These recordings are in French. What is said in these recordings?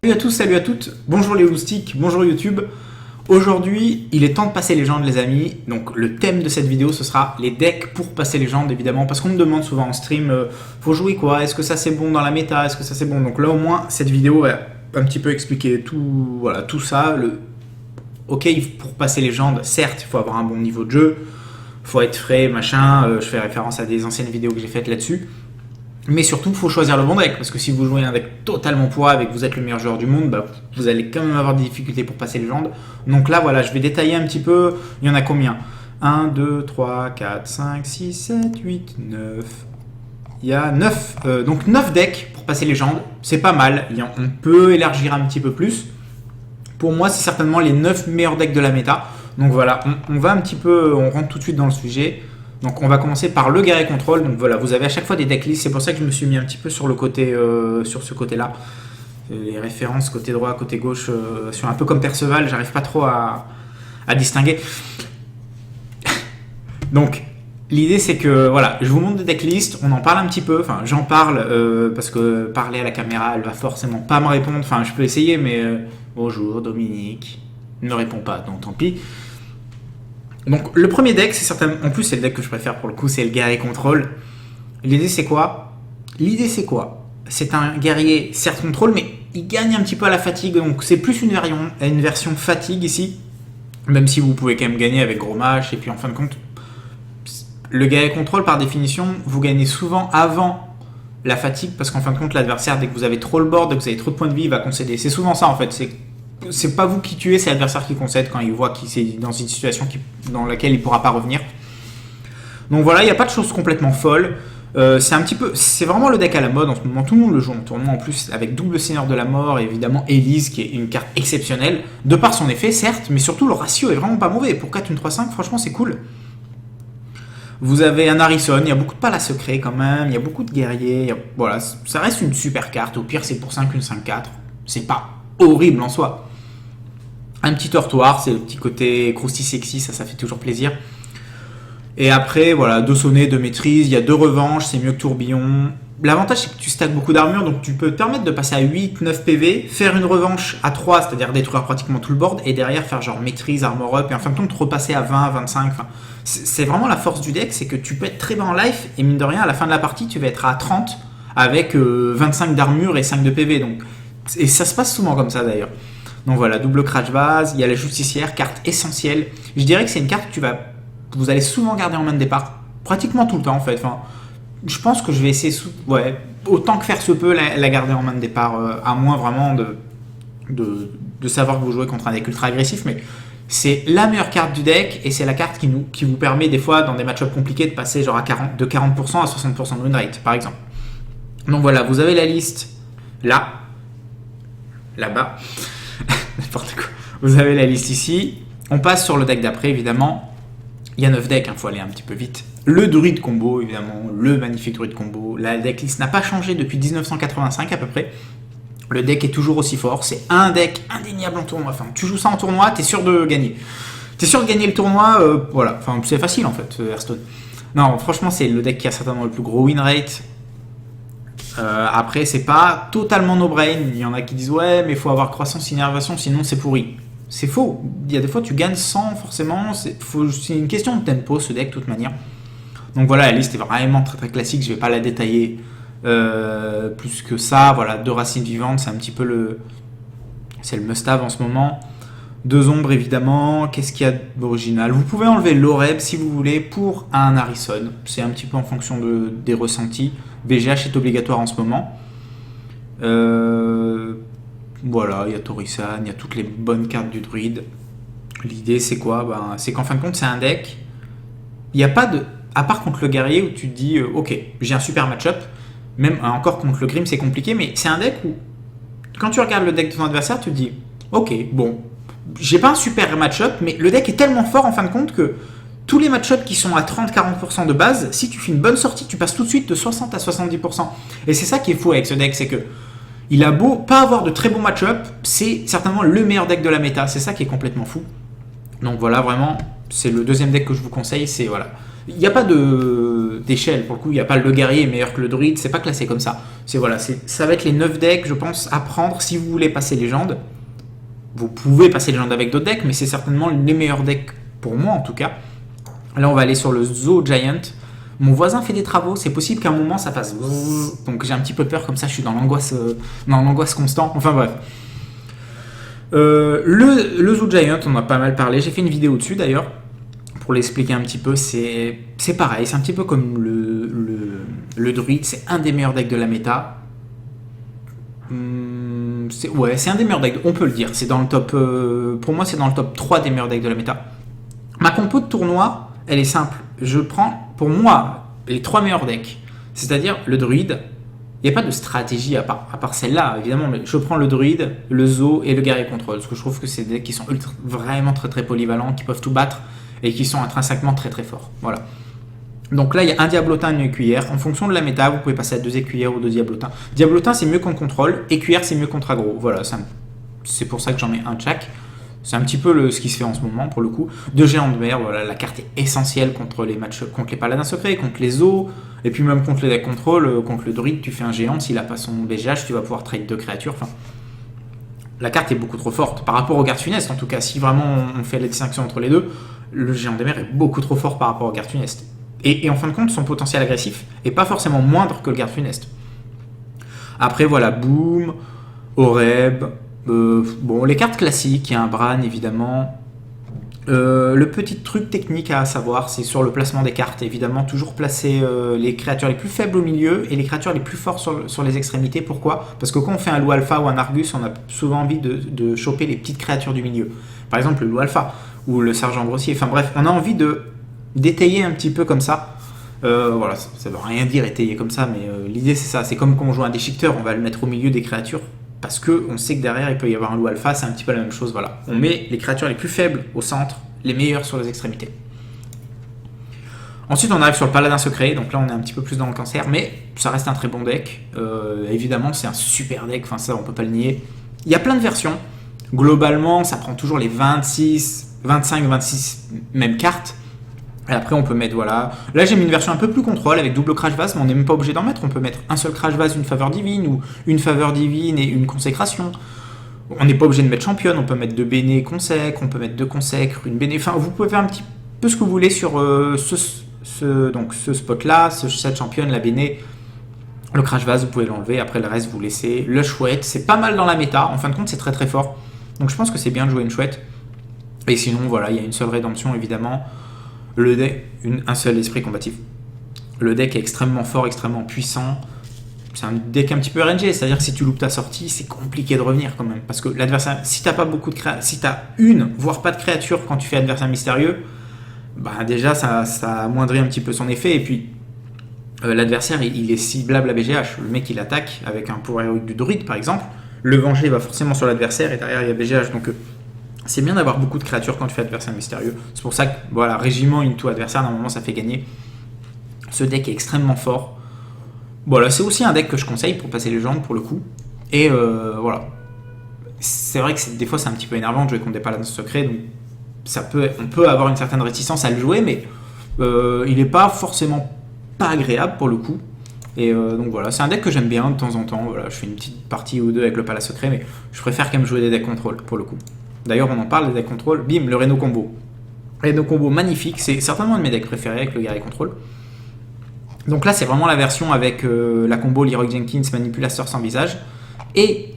Salut à tous, salut à toutes, bonjour les loustiques, bonjour YouTube. Aujourd'hui, il est temps de passer légende les amis. Donc le thème de cette vidéo, ce sera les decks pour passer légende évidemment. Parce qu'on me demande souvent en stream, faut jouer quoi? Est-ce que ça c'est bon dans la méta? Est-ce que ça c'est bon? Donc là au moins, cette vidéo va un petit peu expliquer tout, voilà, tout ça. Ok, pour passer légende, certes, il faut avoir un bon niveau de jeu. Faut être frais, machin. Je fais référence à des anciennes vidéos que j'ai faites là-dessus. Mais surtout, il faut choisir le bon deck, parce que si vous jouez un deck totalement pourrave et que vous êtes le meilleur joueur du monde, bah, vous allez quand même avoir des difficultés pour passer légende. Donc là, voilà, je vais détailler un petit peu. Il y en a combien? 1, 2, 3, 4, 5, 6, 7, 8, 9. Il y a 9, donc 9 decks pour passer légende. C'est pas mal. On peut élargir un petit peu plus. Pour moi, c'est certainement les 9 meilleurs decks de la méta. Donc voilà, on va un petit peu, on rentre tout de suite dans le sujet. Donc on va commencer par le guerrier contrôle. Donc voilà, vous avez à chaque fois des decklists. C'est pour ça que je me suis mis un petit peu sur le côté, sur ce côté-là. Les références côté droit, côté gauche, sur un peu comme Perceval, j'arrive pas trop à distinguer. Donc l'idée c'est que voilà, je vous montre des decklists, on en parle un petit peu. Enfin, j'en parle parce que parler à la caméra, elle va forcément pas me répondre. Enfin, je peux essayer, mais bonjour Dominique, ne me répond pas, donc tant pis. Donc le premier deck, c'est certainement, en plus c'est le deck que je préfère pour le coup, c'est le guerrier contrôle. L'idée c'est quoi? C'est un guerrier certes contrôle, mais il gagne un petit peu à la fatigue, donc c'est plus une version fatigue ici, même si vous pouvez quand même gagner avec gros match, et puis en fin de compte, le guerrier contrôle par définition, vous gagnez souvent avant la fatigue, parce qu'en fin de compte l'adversaire, dès que vous avez trop le board, dès que vous avez trop de points de vie, il va concéder. C'est souvent ça en fait, c'est pas vous qui tuez, c'est l'adversaire qui concède quand il voit qu'il est dans une situation dans laquelle il ne pourra pas revenir. Donc voilà, il n'y a pas de choses complètement folles. C'est vraiment le deck à la mode en ce moment. Tout le monde le joue en tournoi en plus avec double Seigneur de la Mort et évidemment Elise qui est une carte exceptionnelle de par son effet certes, mais surtout le ratio est vraiment pas mauvais. Pour 4 une 3-5, franchement c'est cool. Vous avez un Harrison, il y a beaucoup de palaces secrets quand même, il y a beaucoup de guerriers. Voilà, ça reste une super carte. Au pire c'est pour 5 une 5-4. C'est pas horrible en soi. Un petit heurtoir, c'est le petit côté crousty sexy, ça fait toujours plaisir. Et après, voilà, 2 sonnets, 2 maîtrises, il y a 2 revanches, c'est mieux que tourbillon. L'avantage, c'est que tu stacks beaucoup d'armure, donc tu peux te permettre de passer à 8, 9 PV, faire une revanche à 3, c'est-à-dire détruire pratiquement tout le board, et derrière faire genre maîtrise, armor up, et en fin de compte, repasser à 20, 25. Enfin, c'est vraiment la force du deck, c'est que tu peux être très bas en life, et mine de rien, à la fin de la partie, tu vas être à 30, avec 25 d'armure et 5 de PV. Donc, et ça se passe souvent comme ça d'ailleurs. Donc voilà, double crash base, il y a la justicière, carte essentielle. Je dirais que c'est une carte que vous allez souvent garder en main de départ, pratiquement tout le temps en fait. Enfin, je pense que je vais essayer, autant que faire se peut, la garder en main de départ, à moins vraiment de savoir que vous jouez contre un deck ultra agressif, mais c'est la meilleure carte du deck et c'est la carte qui vous permet des fois dans des match-ups compliqués de passer genre de 40% à 60% de win rate par exemple. Donc voilà, vous avez la liste là-bas. N'importe quoi. Vous avez la liste ici. On passe sur le deck d'après, évidemment. Il y a 9 decks, il faut aller un petit peu vite. Le druide combo, évidemment. Le magnifique druide combo. La decklist n'a pas changé depuis 1985 à peu près. Le deck est toujours aussi fort. C'est un deck indéniable en tournoi. Enfin, tu joues ça en tournoi, t'es sûr de gagner. T'es sûr de gagner le tournoi, voilà. Enfin, c'est facile en fait, Hearthstone. Non, franchement, c'est le deck qui a certainement le plus gros win rate. Après, c'est pas totalement no-brain. Il y en a qui disent ouais, mais il faut avoir croissance, innervation, sinon c'est pourri. C'est faux. Il y a des fois tu gagnes sans forcément. C'est une question de tempo ce deck de toute manière. Donc voilà, la liste est vraiment très très classique. Je vais pas la détailler plus que ça. Voilà, 2 racines vivantes, c'est un petit peu c'est le must-have en ce moment. 2 ombres évidemment. Qu'est-ce qu'il y a d'original? Vous pouvez enlever l'Oreb si vous voulez pour un Harrison. C'est un petit peu en fonction des ressentis. VGH est obligatoire en ce moment. Voilà, il y a Torisan, il y a toutes les bonnes cartes du druide. L'idée c'est quoi? C'est qu'en fin de compte c'est un deck. Il n'y a pas de... À part contre le guerrier où tu te dis ok, j'ai un super match-up. Même encore contre le Grim c'est compliqué, mais c'est un deck où quand tu regardes le deck de ton adversaire tu te dis ok, bon, j'ai pas un super match-up, mais le deck est tellement fort en fin de compte que tous les match-ups qui sont à 30-40% de base, si tu fais une bonne sortie, tu passes tout de suite de 60 à 70%. Et c'est ça qui est fou avec ce deck, c'est que il a beau pas avoir de très bons match-up, c'est certainement le meilleur deck de la méta. C'est ça qui est complètement fou. Donc voilà, vraiment, c'est le deuxième deck que je vous conseille. C'est voilà, Il n'y a pas d'échelle, pour le coup, il n'y a pas le guerrier est meilleur que le druide, c'est pas classé comme ça. Ça va être les 9 decks, je pense, à prendre si vous voulez passer légende. Vous pouvez passer légende avec d'autres decks, mais c'est certainement les meilleurs decks pour moi en tout cas. Là, on va aller sur le Zoo Giant. Mon voisin fait des travaux, c'est possible qu'à un moment ça fasse. Donc j'ai un petit peu peur, comme ça je suis dans l'angoisse constante. Enfin bref. Le Zoo Giant, on en a pas mal parlé. J'ai fait une vidéo dessus d'ailleurs pour l'expliquer un petit peu. C'est pareil, c'est un petit peu comme le druide, c'est un des meilleurs decks de la méta. C'est un des meilleurs decks, on peut le dire. C'est dans le top. Pour moi, c'est dans le top 3 des meilleurs decks de la méta. Ma compo de tournoi, elle est simple. Je prends, pour moi, les 3 meilleurs decks. C'est-à-dire le druide. Il n'y a pas de stratégie à part celle-là, évidemment, mais je prends le druide, le zoo et le guerrier contrôle. Parce que je trouve que c'est des decks qui sont vraiment très très polyvalents, qui peuvent tout battre et qui sont intrinsèquement très très forts. Voilà. Donc là, il y a un diablotin et une écuyère. En fonction de la méta, vous pouvez passer à 2 écuyères ou 2 diablotins. Diablotin, c'est mieux contre contrôle. Écuyère, c'est mieux contre aggro. Voilà, c'est pour ça que j'en mets un de chaque. C'est un petit peu ce qui se fait en ce moment, pour le coup. 2 géants de mer, voilà, la carte est essentielle contre les matchs, contre les paladins secrets, contre les zoos, et puis même contre les decks contrôle. Contre le druide, tu fais un géant, s'il n'a pas son BGH, tu vas pouvoir trade 2 créatures. Enfin, la carte est beaucoup trop forte, par rapport aux gardes funestes en tout cas. Si vraiment on fait la distinction entre les deux, le géant de mer est beaucoup trop fort par rapport aux gardes funestes. Et en fin de compte, son potentiel agressif est pas forcément moindre que le garde funeste. Après, voilà, Boom, Oreb, les cartes classiques, il y a un Bran évidemment. Le petit truc technique à savoir, c'est sur le placement des cartes. Évidemment, toujours placer les créatures les plus faibles au milieu et les créatures les plus fortes sur les extrémités. Pourquoi ? Parce que quand on fait un loup alpha ou un Argus, on a souvent envie de choper les petites créatures du milieu. Par exemple, le loup alpha ou le sergent grossier. Enfin bref, on a envie d'étayer un petit peu comme ça. Voilà, ça veut rien dire étayer comme ça, mais l'idée c'est ça. C'est comme quand on joue un déchiqueteur, on va le mettre au milieu des créatures parce qu'on sait que derrière il peut y avoir un loup alpha, c'est un petit peu la même chose. Voilà, on met les créatures les plus faibles au centre, les meilleures sur les extrémités. Ensuite, on arrive sur le paladin secret, donc là on est un petit peu plus dans le cancer, mais ça reste un très bon deck. Évidemment, c'est un super deck, enfin ça on peut pas le nier. Il y a plein de versions. Globalement, ça prend toujours les 25, 26 mêmes cartes. Et après, on peut mettre, voilà. Là, j'ai mis une version un peu plus contrôle avec double crash vase, mais on n'est même pas obligé d'en mettre. On peut mettre un seul crash vase, une faveur divine, ou une faveur divine et une consécration. On n'est pas obligé de mettre championne, on peut mettre 2 béné consècres, on peut mettre 2 consècres, une béné. Enfin, vous pouvez faire un petit peu ce que vous voulez sur ce spot-là, cette championne, la béné. Le crash vase, vous pouvez l'enlever. Après, le reste, vous laissez. Le chouette, c'est pas mal dans la méta. En fin de compte, c'est très très fort. Donc, je pense que c'est bien de jouer une chouette. Et sinon, voilà, il y a une seule rédemption, évidemment. Le deck, un seul esprit combatif. Le deck est extrêmement fort, extrêmement puissant. C'est un deck un petit peu RNG, c'est-à-dire que si tu loupes ta sortie, c'est compliqué de revenir quand même. Parce que l'adversaire, si t'as pas beaucoup de si t'as une, voire pas de créature quand tu fais adversaire mystérieux, bah déjà ça amoindrit un petit peu son effet. Et puis l'adversaire, il est ciblable à BGH. Le mec il attaque avec un pouvoir héroïque du druide par exemple. Le venger va forcément sur l'adversaire et derrière il y a BGH. Donc c'est bien d'avoir beaucoup de créatures quand tu fais adversaire mystérieux. C'est pour ça que, voilà, régiment into adversaire, normalement, ça fait gagner. Ce deck est extrêmement fort. Voilà, c'est aussi un deck que je conseille pour passer les jambes, pour le coup. Et voilà. C'est vrai que des fois, c'est un petit peu énervant de jouer contre des paladins secrets. Donc, on peut avoir une certaine réticence à le jouer, mais il n'est pas forcément pas agréable, pour le coup. Et donc voilà, c'est un deck que j'aime bien de temps en temps. Voilà, je fais une petite partie ou deux avec le paladin secret, mais je préfère quand même jouer des decks contrôle, pour le coup. D'ailleurs, on en parle, des decks contrôle. Bim, le Reno Combo. Reno Combo magnifique. C'est certainement un de mes decks préférés avec le guerrier contrôle. Donc là, c'est vraiment la version avec la combo Leroy Jenkins, manipulateur sans visage. Et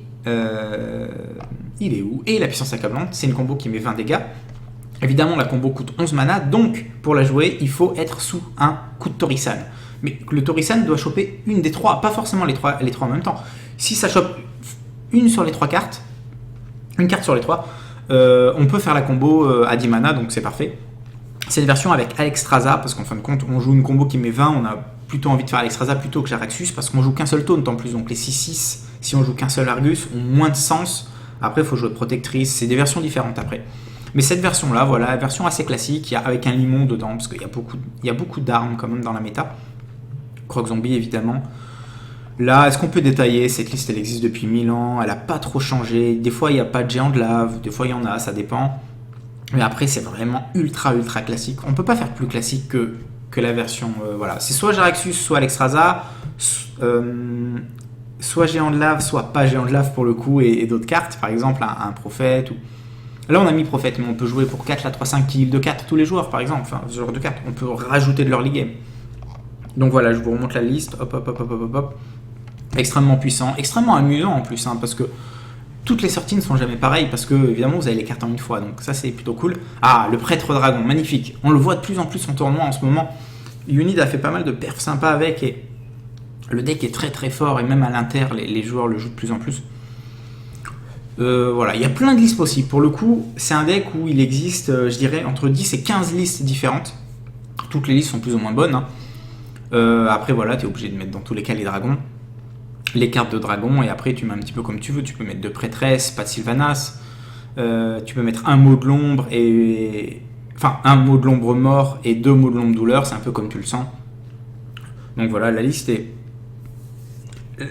il est où ? Et la puissance accablante. C'est une combo qui met 20 dégâts. Évidemment, la combo coûte 11 mana. Donc, pour la jouer, il faut être sous un coup de Torisan. Mais le Torisan doit choper une des 3. Pas forcément les trois en même temps. Si ça chope une sur les 3 cartes, une carte sur les 3, on peut faire la combo à 10 mana, donc c'est parfait. C'est une version avec Alexstrasza, parce qu'en fin de compte, on joue une combo qui met 20, on a plutôt envie de faire Alexstrasza plutôt que Jaraxxus, parce qu'on joue qu'un seul taunt en plus, donc les 6-6, si on joue qu'un seul Argus, ont moins de sens. Après, il faut jouer Protectrice, c'est des versions différentes après. Mais cette version-là, voilà, version assez classique, avec un limon dedans, parce qu'il y a beaucoup d'armes quand même dans la méta. Croc Zombie, évidemment. Là, est-ce qu'on peut détailler ? Cette liste, elle existe depuis 1000 ans, elle n'a pas trop changé. Des fois, il n'y a pas de géant de lave, des fois, il y en a, ça dépend. Mais après, c'est vraiment ultra classique. On ne peut pas faire plus classique que que la version... voilà, c'est soit Jaraxxus, soit Alexstrasza, soit Géant de Lave, soit pas Géant de Lave pour le coup, et d'autres cartes, par exemple un Prophète. Ou... Là, on a mis Prophète, mais on peut jouer pour 4, la 3-5 qui heal de 4 tous les joueurs, par exemple. Enfin, ce genre de cartes. On peut rajouter de l'early game. Donc voilà, je vous remonte la liste. Hop, hop, hop, hop, hop, hop. Extrêmement puissant, extrêmement amusant en plus, hein, parce que toutes les sorties ne sont jamais pareilles, parce que évidemment vous avez les cartes en une fois, donc ça c'est plutôt cool. Ah, le Prêtre Dragon, magnifique. On le voit de plus en plus en tournoi en ce moment. Unid a fait pas mal de perfs sympas avec, et le deck est très très fort, et même à l'inter, les joueurs le jouent de plus en plus. Voilà, il y a plein de listes possibles. Pour le coup, c'est un deck où il existe, je dirais, entre 10 et 15 listes différentes. Toutes les listes sont plus ou moins bonnes, hein. Après voilà, tu es obligé de mettre dans tous les cas les dragons, les cartes de dragon, et après tu mets un petit peu comme tu veux. Tu peux mettre 2 prêtresses, pas de Sylvanas, tu peux mettre un mot de l'ombre enfin un mot de l'ombre mort et 2 mots de l'ombre douleur, c'est un peu comme tu le sens. Donc voilà, la liste est...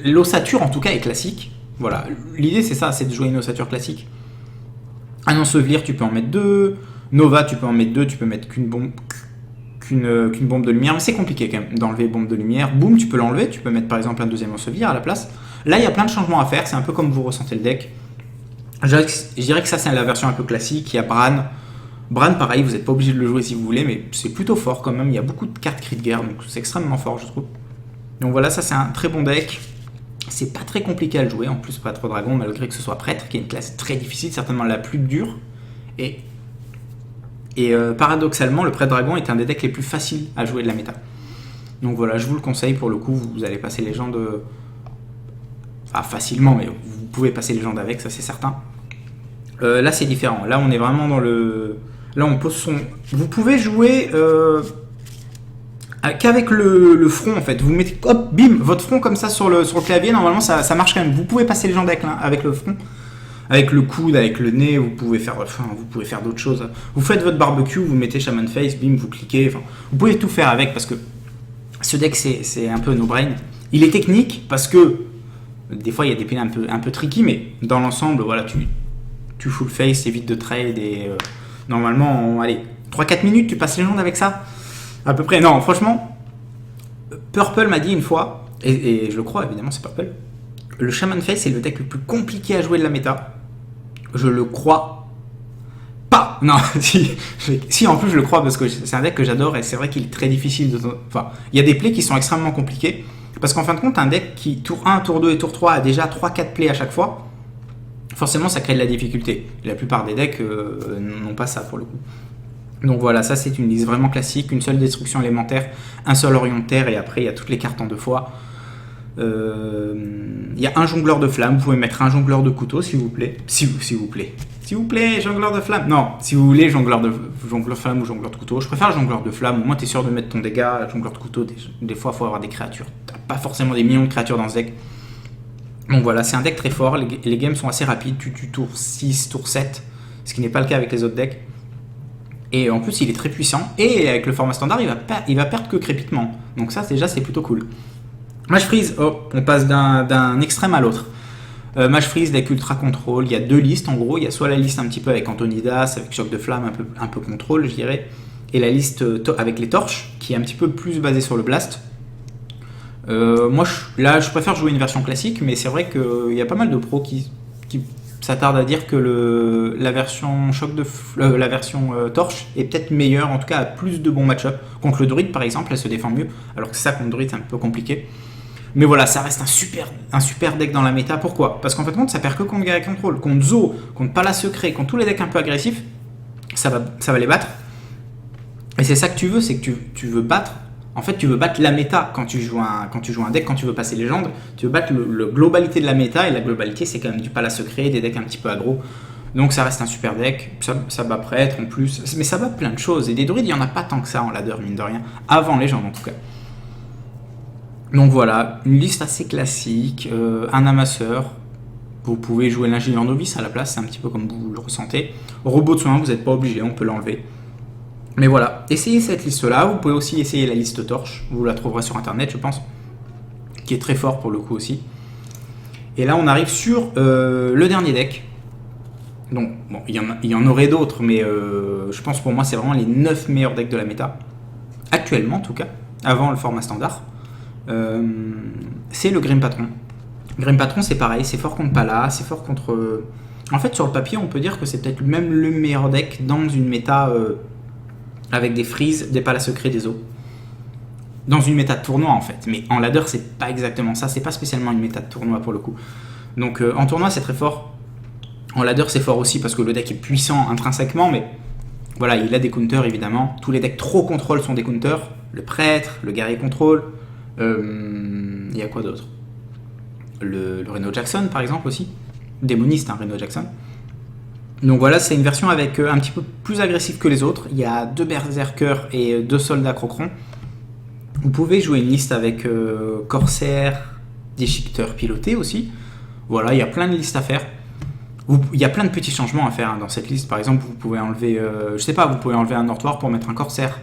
L'ossature en tout cas est classique. Voilà, l'idée c'est ça, c'est de jouer une ossature classique. Un ensevelir, tu peux en mettre 2. Nova, tu peux en mettre 2, tu peux mettre qu'une bombe de lumière, mais c'est compliqué quand même d'enlever bombe de lumière. Boom, tu peux l'enlever, tu peux mettre par exemple un deuxième ensevelir à la place. Là, il y a plein de changements à faire, c'est un peu comme vous ressentez le deck. Je dirais que ça, c'est la version un peu classique. Il y a Bran. Bran, pareil, vous n'êtes pas obligé de le jouer si vous voulez, mais c'est plutôt fort quand même. Il y a beaucoup de cartes cri de guerre, donc c'est extrêmement fort, je trouve. Donc voilà, ça c'est un très bon deck. C'est pas très compliqué à le jouer, en plus pas trop dragon, malgré que ce soit prêtre, qui est une classe très difficile, certainement la plus dure. Et paradoxalement, le prêtre dragon est un des decks les plus faciles à jouer de la méta. Donc voilà, je vous le conseille, pour le coup, vous allez passer légende... Enfin, facilement, mais vous pouvez passer légende avec, ça c'est certain. Là c'est différent, là on est vraiment dans le... Là on pose son... Vous pouvez jouer... qu'avec le front en fait, vous mettez hop, bim, votre front comme ça sur le clavier, normalement ça marche quand même. Vous pouvez passer légende avec le front, avec le coude, avec le nez, vous pouvez faire d'autres choses. Vous faites votre barbecue, vous mettez Shaman Face, bim, vous cliquez, enfin, vous pouvez tout faire avec, parce que ce deck c'est un peu no-brain. Il est technique parce que des fois il y a des piles un peu tricky, mais dans l'ensemble, voilà, tu full face, évite de trade, et normalement, allez, 3-4 minutes, tu passes légende avec ça. À peu près, non, franchement, Purple m'a dit une fois, et je le crois évidemment, c'est Purple, le Shaman Face est le deck le plus compliqué à jouer de la méta. Je le crois pas. Non, si en plus je le crois, parce que c'est un deck que j'adore, et c'est vrai qu'il est très difficile Enfin, il y a des plays qui sont extrêmement compliqués, parce qu'en fin de compte, un deck qui, tour 1, tour 2 et tour 3, a déjà 3-4 plays à chaque fois, forcément ça crée de la difficulté. La plupart des decks n'ont pas ça pour le coup. Donc voilà, ça c'est une liste vraiment classique, une seule destruction élémentaire, un seul Orion de terre, et après il y a toutes les cartes en 2 fois. Il y a un jongleur de flamme, vous pouvez mettre un jongleur de couteau s'il vous plaît. S'il vous plaît, jongleur de flamme. Non, si vous voulez, jongleur de flamme ou jongleur de couteau. Je préfère jongleur de flamme, au moins tu es sûr de mettre ton dégât. Jongleur de couteau, des fois il faut avoir des créatures. T'as pas forcément des millions de créatures dans ce deck. Donc voilà, c'est un deck très fort, les games sont assez rapides, tu tues tour 6, tour 7, ce qui n'est pas le cas avec les autres decks. Et en plus, il est très puissant. Et avec le format standard, il va perdre que crépitement. Donc ça, déjà, c'est plutôt cool. Mage Freeze, on passe d'un extrême à l'autre. Mage Freeze, deck ultra contrôle. Il y a 2 listes, en gros. Il y a soit la liste un petit peu avec Antonidas, avec Choc de Flamme, un peu contrôle, je dirais. Et la liste avec les torches, qui est un petit peu plus basée sur le blast. Moi, je préfère jouer une version classique. Mais c'est vrai qu'il y a pas mal de pros qui s'attarde à dire que la version torche est peut-être meilleure, en tout cas a plus de bons match-up. Contre le druide par exemple, elle se défend mieux, alors que ça contre le druide c'est un peu compliqué. Mais voilà, ça reste un super deck dans la méta. Pourquoi ? Parce qu'en fait ça perd que contre Guerrier Control, contre Zo, contre Palace Secret, contre tous les decks un peu agressifs, ça va les battre. Et c'est ça que tu veux, c'est que tu veux battre. En fait, tu veux battre la méta quand tu joues un deck, quand tu veux passer légende. Tu veux battre le globalité de la méta, et la globalité, c'est quand même du Palace Secret, des decks un petit peu aggro. Donc ça reste un super deck. Ça bat prêtre en plus, mais ça bat plein de choses. Et des druides, il n'y en a pas tant que ça en ladder, mine de rien. Avant légende, en tout cas. Donc voilà, une liste assez classique. Un amasseur. Vous pouvez jouer l'ingénieur novice à la place, c'est un petit peu comme vous le ressentez. Robot de soin, vous n'êtes pas obligé, on peut l'enlever. Mais voilà, essayez cette liste-là. Vous pouvez aussi essayer la liste torche. Vous la trouverez sur internet, je pense. Qui est très fort pour le coup aussi. Et là, on arrive sur le dernier deck. Donc, bon, il y en aurait d'autres, mais je pense pour moi, c'est vraiment les 9 meilleurs decks de la méta. actuellement en tout cas, avant le format standard, c'est le Grim Patron. Grim Patron, c'est pareil, c'est fort contre Pala, c'est fort contre... En fait, sur le papier, on peut dire que c'est peut-être même le meilleur deck dans une méta avec des freezes, des Palas secrets, des os. Dans une méta de tournoi, en fait. Mais en ladder, c'est pas exactement ça. C'est pas spécialement une méta de tournoi, pour le coup. Donc, en tournoi, c'est très fort. En ladder, c'est fort aussi, parce que le deck est puissant intrinsèquement, mais... Voilà, il a des counters, évidemment. Tous les decks trop contrôle sont des counters. Le prêtre, le guerrier contrôle. Il y a quoi d'autre? Le Reno Jackson, par exemple, aussi. Démoniste, hein, Reno Jackson. Donc voilà, c'est une version avec un petit peu plus agressive que les autres. Il y a 2 berserkers et 2 soldats crocrons. Vous pouvez jouer une liste avec corsaire, déchiqueteur piloté aussi. Voilà, il y a plein de listes à faire. Il y a plein de petits changements à faire hein, dans cette liste. Par exemple, vous pouvez enlever, je sais pas, vous pouvez enlever un Northwar pour mettre un corsaire.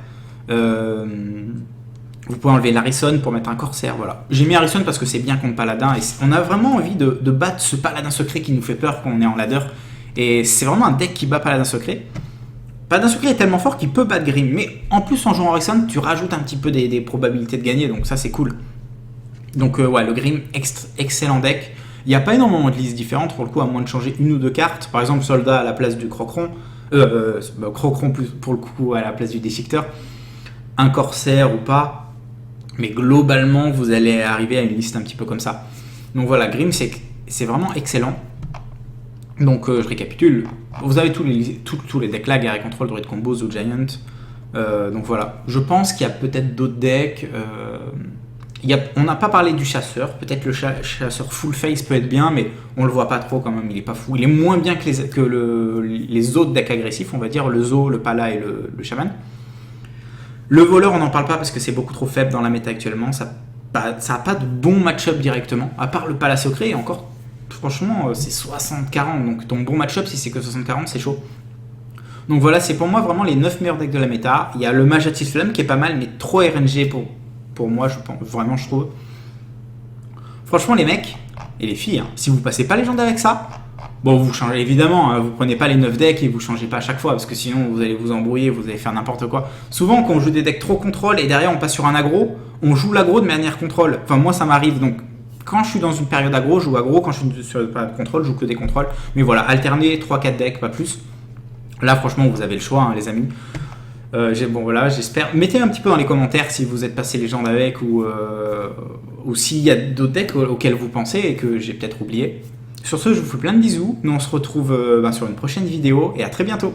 Vous pouvez enlever l'Harrison pour mettre un corsaire, voilà. J'ai mis Harrison parce que c'est bien contre Paladin. Et on a vraiment envie de battre ce Paladin secret qui nous fait peur quand on est en ladder. Et c'est vraiment un deck qui bat Paladin secret. Paladin secret est tellement fort qu'il peut battre Grim. Mais en plus, en jouant Harrison, tu rajoutes un petit peu des probabilités de gagner. Donc ça, c'est cool. Donc ouais, le Grim, excellent deck. Il n'y a pas énormément de listes différentes, pour le coup, à moins de changer une ou deux cartes. Par exemple, soldat à la place du crocron. Crocron plus, pour le coup à la place du déchiqueteur. Un corsaire ou pas. Mais globalement, vous allez arriver à une liste un petit peu comme ça. Donc voilà, Grim, c'est vraiment excellent. Donc je récapitule. Vous avez tous les decks là, Guerrier Control, Druid Combo, Zoo Giant. Donc voilà. Je pense qu'il y a peut-être d'autres decks. On n'a pas parlé du chasseur. Peut-être le chasseur full face peut être bien, mais on le voit pas trop quand même. Il est pas fou. Il est moins bien que les autres decks agressifs, on va dire. Le Zoo, le Pala et le Shaman. Le voleur, on n'en parle pas parce que c'est beaucoup trop faible dans la méta actuellement. Ça n'a pas de bon match-up directement. À part le Pala secret, et encore, franchement, c'est 60-40. Donc ton bon match-up, si c'est que 60-40, c'est chaud. Donc voilà, c'est pour moi vraiment les 9 meilleurs decks de la méta. Il y a le Majatis Flamme qui est pas mal, mais trop RNG pour moi, je pense, vraiment, je trouve. Franchement, les mecs et les filles, hein, si vous passez pas légende avec ça, bon, vous changez évidemment, hein, vous prenez pas les 9 decks et vous changez pas à chaque fois parce que sinon vous allez vous embrouiller, vous allez faire n'importe quoi. Souvent, quand on joue des decks trop contrôle et derrière on passe sur un aggro, on joue l'aggro de manière contrôle. Enfin, moi ça m'arrive donc. Quand je suis dans une période aggro, je joue aggro. Quand je suis sur une période contrôle, je joue que des contrôles. Mais voilà, alterner 3-4 decks, pas plus. Là, franchement, vous avez le choix, hein, les amis. Bon, voilà, j'espère. Mettez un petit peu dans les commentaires si vous êtes passé légende avec ou s'il y a d'autres decks auxquels vous pensez et que j'ai peut-être oublié. Sur ce, je vous fais plein de bisous. Nous, on se retrouve sur une prochaine vidéo et à très bientôt.